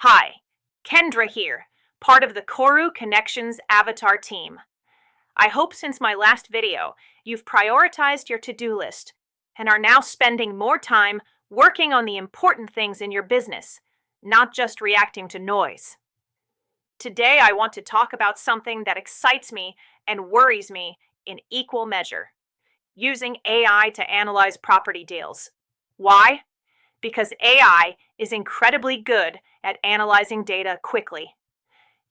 Hi, Kendra here, part of the Koru Connections Avatar team. I hope since my last video, you've prioritized your to-do list and are now spending more time working on the important things in your business, not just reacting to noise. Today, I want to talk about something that excites me and worries me in equal measure: using AI to analyze property deals. Why? Because AI is incredibly good at analyzing data quickly.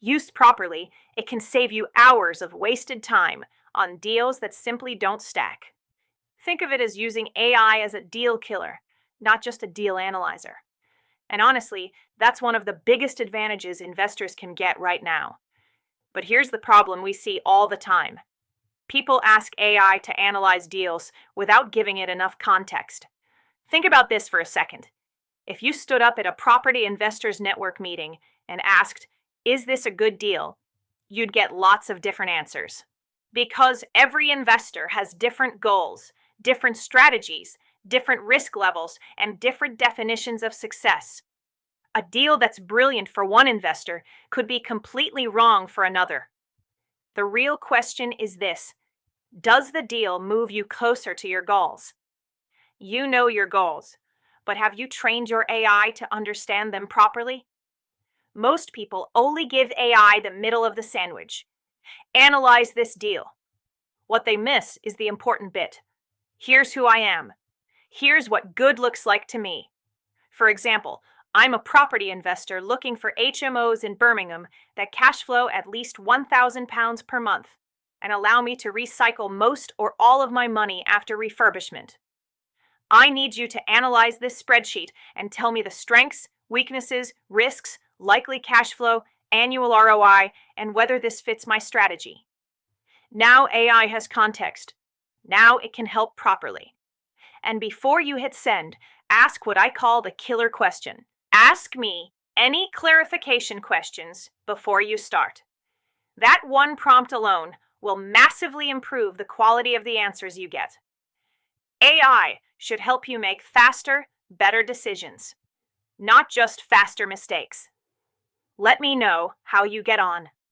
Used properly, it can save you hours of wasted time on deals that simply don't stack. Think of it as using AI as a deal killer, not just a deal analyzer. And honestly, that's one of the biggest advantages investors can get right now. But here's the problem we see all the time. People ask AI to analyze deals without giving it enough context. Think about this for a second. If you stood up at a property investors network meeting and asked, "Is this a good deal?" you'd get lots of different answers. Because every investor has different goals, different strategies, different risk levels, and different definitions of success. A deal that's brilliant for one investor could be completely wrong for another. The real question is this: does the deal move you closer to your goals? You know your goals, but have you trained your AI to understand them properly? Most people only give AI the middle of the sandwich. Analyze this deal. What they miss is the important bit. Here's who I am. Here's what good looks like to me. For example, I'm a property investor looking for HMOs in Birmingham that cash flow at least £1,000 per month and allow me to recycle most or all of my money after refurbishment. I need you to analyze this spreadsheet and tell me the strengths, weaknesses, risks, likely cash flow, annual ROI, and whether this fits my strategy. Now AI has context. Now it can help properly. And before you hit send, ask what I call the killer question. Ask me any clarification questions before you start. That one prompt alone will massively improve the quality of the answers you get. AI should help you make faster, better decisions, not just faster mistakes. Let me know how you get on.